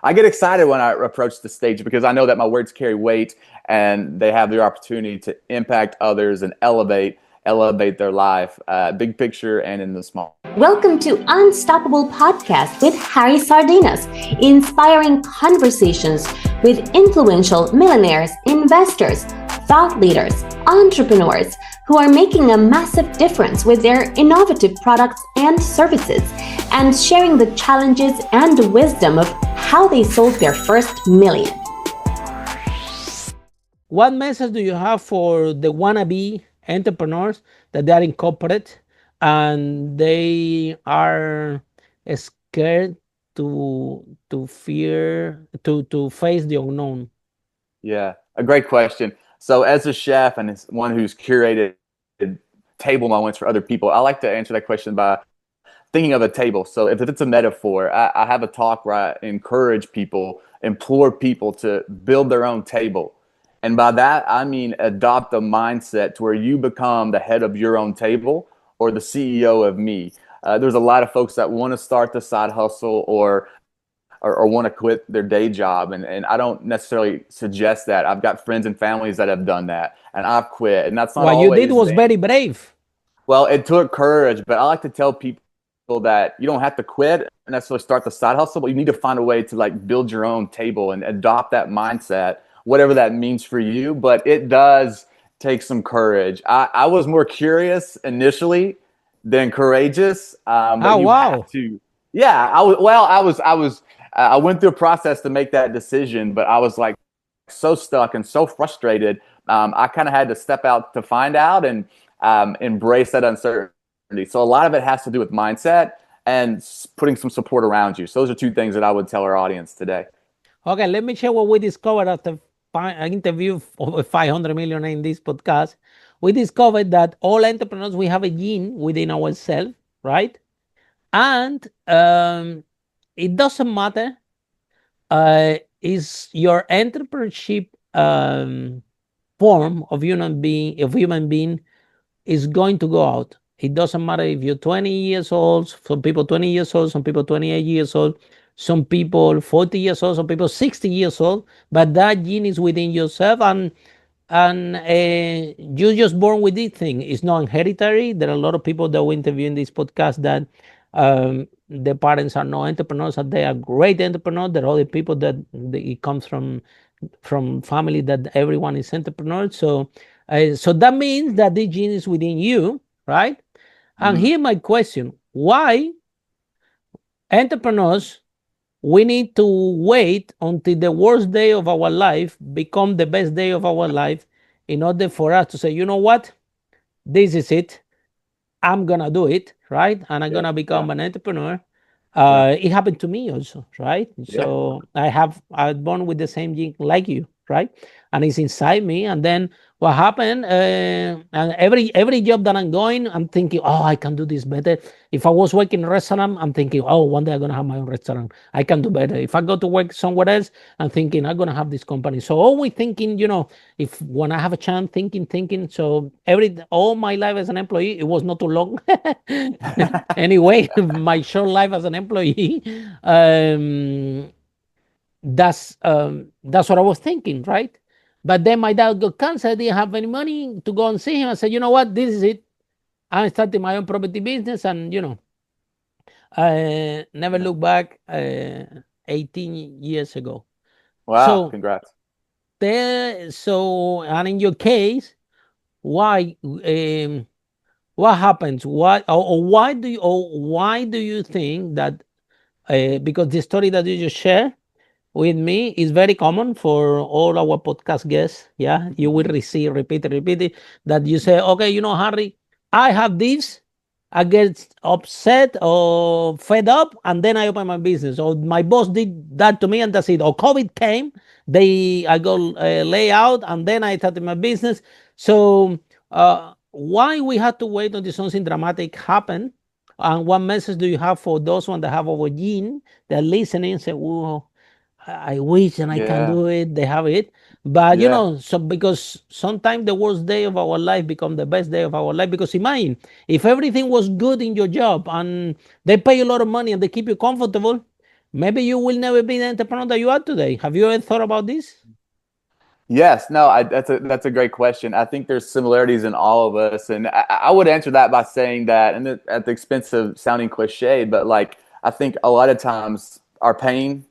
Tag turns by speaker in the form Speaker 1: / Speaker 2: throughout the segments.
Speaker 1: I get excited when I approach the stage because I know that my words carry weight and they have the opportunity to impact others and elevate their life, big picture and in the small.
Speaker 2: Welcome to Unstoppable Podcast with Harry Sardinas, inspiring conversations with influential millionaires, investors, thought leaders, entrepreneurs who are making a massive difference with their innovative products and services, and sharing the challenges and the wisdom of how they sold their first million.
Speaker 3: What message do you have for the wannabe entrepreneurs that they are in corporate and they are scared to face the unknown?
Speaker 1: Yeah, a great question. So as a chef and as one who's curated table moments for other people, I like to answer that question by thinking of a table. So if it's a metaphor, I have a talk where I encourage people, implore people to build their own table. And by that, I mean adopt a mindset to where you become the head of your own table or the CEO of me. There's a lot of folks that want to start the side hustle or want to quit their day job. And I don't necessarily suggest that. I've got friends and families that have done that, and I've quit. And that's not
Speaker 3: what
Speaker 1: always
Speaker 3: you did was very brave.
Speaker 1: Well, it took courage, but I like to tell people that you don't have to quit and necessarily start the side hustle, but you need to find a way to like build your own table and adopt that mindset, whatever that means for you. But it does take some courage. I was more curious initially than courageous. But you have to. Yeah, I went through a process to make that decision, but I was like so stuck and so frustrated. I kind of had to step out to find out and embrace that uncertainty. So a lot of it has to do with mindset and putting some support around you. So those are two things that I would tell our audience today.
Speaker 3: Okay, let me share what we discovered after an interview of over 500 million in this podcast. We discovered that all entrepreneurs, we have a gene within ourselves, right? And it doesn't matter is your entrepreneurship form of human being is going to go out. It doesn't matter if you're 20 years old, some people 20 years old, some people 28 years old, some people 40 years old, some people 60 years old, but that gene is within yourself, and you're just born with this thing. It's not hereditary. There are a lot of people that we interview in this podcast that the parents are not entrepreneurs and they are great entrepreneurs. There are other people that it comes from family that everyone is entrepreneur. So that means that the gene is within you, right? And here my question: why entrepreneurs we need to wait until the worst day of our life become the best day of our life in order for us to say, you know what, this is it, I'm gonna do it, right? And I'm gonna become an entrepreneur. It happened to me also, right? So I'm born with the same gene like you, right? And it's inside me. And then what happened? And every job that I'm going, I'm thinking, oh, I can do this better. If I was working in a restaurant, I'm thinking, oh, one day I'm gonna have my own restaurant. I can do better. If I go to work somewhere else, I'm thinking I'm gonna have this company. So always thinking, if when I have a chance, thinking. So all my life as an employee, it was not too long. Anyway, my short life as an employee, that's what I was thinking, right? But then my dad got cancer. I didn't have any money to go and see him. I said, you know what, this is it. I'm starting my own property business, and I never look back. 18 years ago.
Speaker 1: Wow! So, congrats.
Speaker 3: And in your case, why? What happens? Why do you think that? Because the story that you just shared with me is very common for all our podcast guests. Yeah, you will receive repeat it, that you say, okay, Harry, I have this. I get upset or fed up, and then I open my business. Or my boss did that to me, and that's it. Or COVID came, I got lay out, and then I started my business. So why we had to wait until something dramatic happened? And what message do you have for those ones that have our gene, that listening and say, "Whoa, I wish and I can do it." They have it, but so because sometimes the worst day of our life become the best day of our life. Because imagine if everything was good in your job and they pay a lot of money and they keep you comfortable, maybe you will never be the entrepreneur that you are today. Have you ever thought about this?
Speaker 1: Yes, no, that's a great question. I think there's similarities in all of us, and I would answer that by saying that, and at the expense of sounding cliche, but like I think a lot of times our pain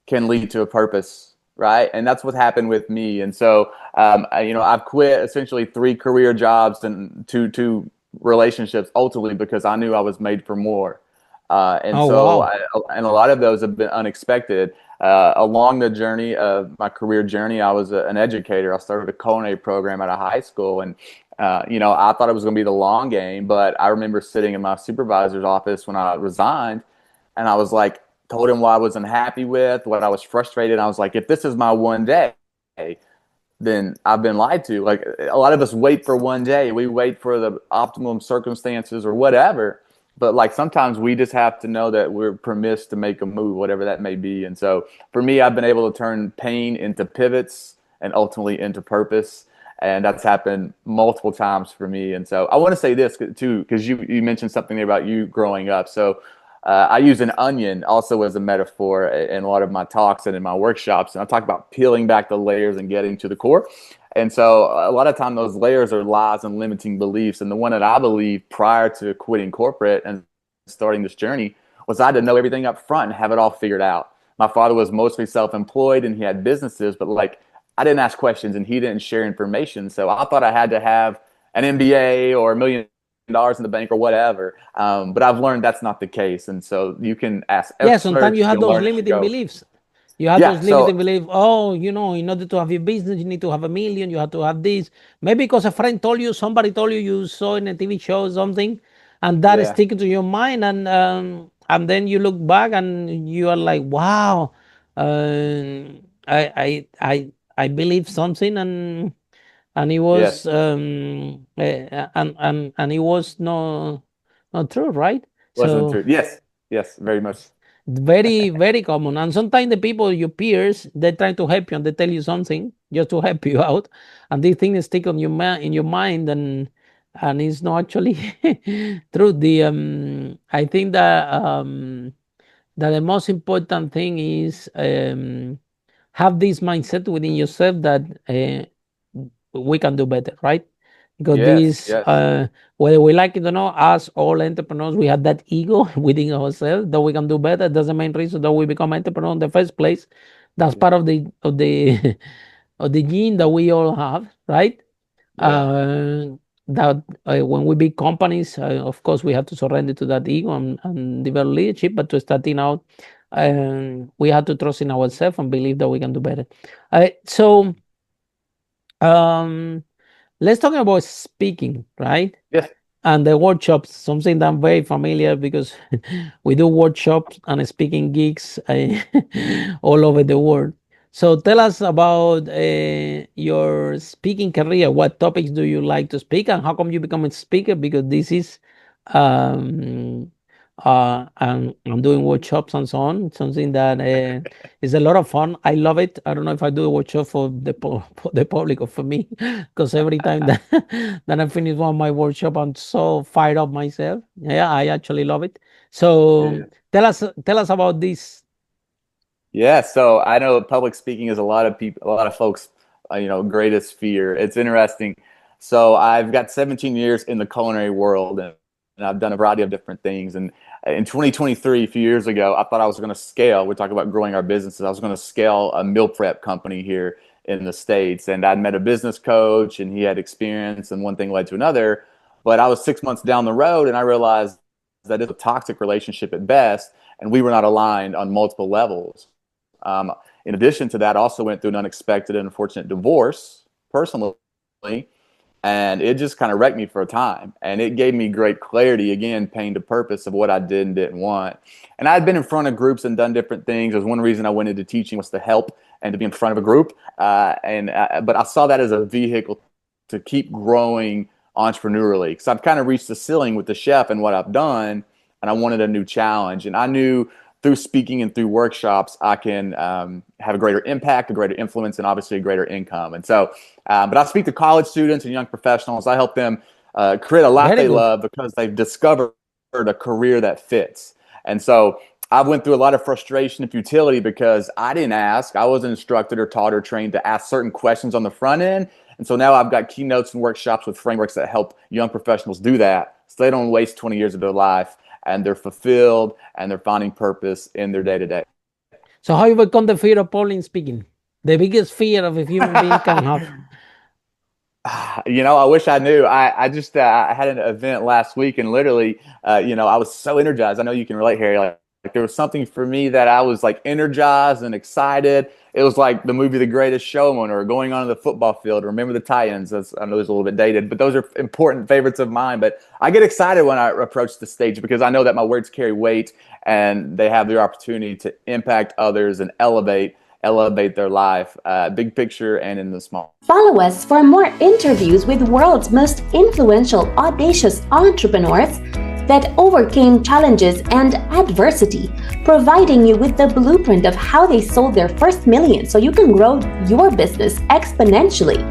Speaker 1: can lead to a purpose, right? And that's what happened with me. And so, I've quit essentially 3 career jobs and two relationships ultimately because I knew I was made for more. And
Speaker 3: Oh,
Speaker 1: so,
Speaker 3: wow.
Speaker 1: and a lot of those have been unexpected. Along the journey of my career journey, I was an educator. I started a culinary program at a high school, and I thought it was going to be the long game. But I remember sitting in my supervisor's office when I resigned, and I was like, told him what I was unhappy with, what I was frustrated. I was like, if this is my one day, then I've been lied to. Like a lot of us wait for one day. We wait for the optimum circumstances or whatever. But like sometimes we just have to know that we're permitted to make a move, whatever that may be. And so for me, I've been able to turn pain into pivots and ultimately into purpose. And that's happened multiple times for me. And so I want to say this too, because you mentioned something there about you growing up. So I use an onion also as a metaphor in a lot of my talks and in my workshops. And I talk about peeling back the layers and getting to the core. And so a lot of time those layers are lies and limiting beliefs. And the one that I believe prior to quitting corporate and starting this journey was I had to know everything up front and have it all figured out. My father was mostly self-employed and he had businesses, but like I didn't ask questions and he didn't share information. So I thought I had to have an MBA or $1 million in the bank or whatever. But I've learned that's not the case. And so you can ask
Speaker 3: Yeah, sometimes
Speaker 1: experts,
Speaker 3: you
Speaker 1: you
Speaker 3: have
Speaker 1: can
Speaker 3: those
Speaker 1: learn as you
Speaker 3: limiting
Speaker 1: go.
Speaker 3: beliefs. You have
Speaker 1: Yeah.
Speaker 3: those limiting
Speaker 1: So
Speaker 3: beliefs. Oh, in order to have your business, you need to have 1 million. You have to have this. Maybe because a friend told you, somebody told you, you saw in a TV show or something, and that is
Speaker 1: yeah,
Speaker 3: sticking to your mind. And then you look back and you are like, wow, I believe something, and it
Speaker 1: yes,
Speaker 3: was and it was not true, right?
Speaker 1: wasn't
Speaker 3: So
Speaker 1: true. Yes, yes, very much.
Speaker 3: very, very common. And sometimes the people, your peers, they're trying to help you and they tell you something just to help you out. And these things stick on your in your mind, and it's not actually true. I think that the most important thing is have this mindset within yourself that we can do better, right? Because
Speaker 1: Yes,
Speaker 3: this,
Speaker 1: yes,
Speaker 3: whether we like it or not, us all entrepreneurs, we have that ego within ourselves that we can do better. That's the main reason that we become entrepreneur in the first place. That's
Speaker 1: yeah,
Speaker 3: part of the of the gene that we all have, right?
Speaker 1: yeah.
Speaker 3: That when we big companies, of course, we have to surrender to that ego and develop leadership. But to starting out, we have to trust in ourselves and believe that we can do better. So um, let's talk about speaking, right?
Speaker 1: Yes.
Speaker 3: And the workshops, something that I'm very familiar because we do workshops and speaking gigs all over the world. So tell us about your speaking career. What topics do you like to speak, and how come you become a speaker? Because this is um, I'm doing workshops and so on. Something that is a lot of fun. I love it. I don't know if I do a workshop for for the public or for me, because every time that that I finish one of my workshop, I'm so fired up myself. Yeah, I actually love it. So
Speaker 1: Yeah.
Speaker 3: tell us about this.
Speaker 1: Yeah, so I know public speaking is a lot of people, a lot of folks, greatest fear. It's interesting. So I've got 17 years in the culinary world, and I've done a variety of different things. And in 2023, a few years ago, I thought I was going to scale. We're talking about growing our businesses. I was going to scale a meal prep company here in the States, and I'd met a business coach, and he had experience, and one thing led to another. But I was 6 months down the road, and I realized that it's a toxic relationship at best, and we were not aligned on multiple levels. In addition to that, I also went through an unexpected and unfortunate divorce personally, and it just kind of wrecked me for a time. And it gave me great clarity, again, pain to purpose of what I did and didn't want. And I had been in front of groups and done different things. There's one reason I went into teaching was to help and to be in front of a group. But I saw that as a vehicle to keep growing entrepreneurially because I've kind of reached the ceiling with the chef and what I've done, and I wanted a new challenge. And I knew through speaking and through workshops, I can have a greater impact, a greater influence, and obviously a greater income. And so, but I speak to college students and young professionals. I help them create a life
Speaker 3: Very
Speaker 1: they
Speaker 3: good.
Speaker 1: love because they've discovered a career that fits. And so I went through a lot of frustration and futility because I didn't ask. I wasn't instructed or taught or trained to ask certain questions on the front end. And so now I've got keynotes and workshops with frameworks that help young professionals do that, so they don't waste 20 years of their life, and they're fulfilled and they're finding purpose in their day-to-day.
Speaker 3: So how you overcome the fear of public speaking? The biggest fear of a human being can have.
Speaker 1: I wish I knew. I just I had an event last week, and literally, I was so energized. I know you can relate, Harry. Like there was something for me that I was like energized and excited. It was like the movie The Greatest Showman, or going on the football field. Remember the Titans? I know it's a little bit dated, but those are important favorites of mine. But I get excited when I approach the stage because I know that my words carry weight and they have the opportunity to impact others and elevate their life, big picture and in the small.
Speaker 2: Follow us for more interviews with world's most influential, audacious entrepreneurs that overcame challenges and adversity, providing you with the blueprint of how they sold their first million so you can grow your business exponentially.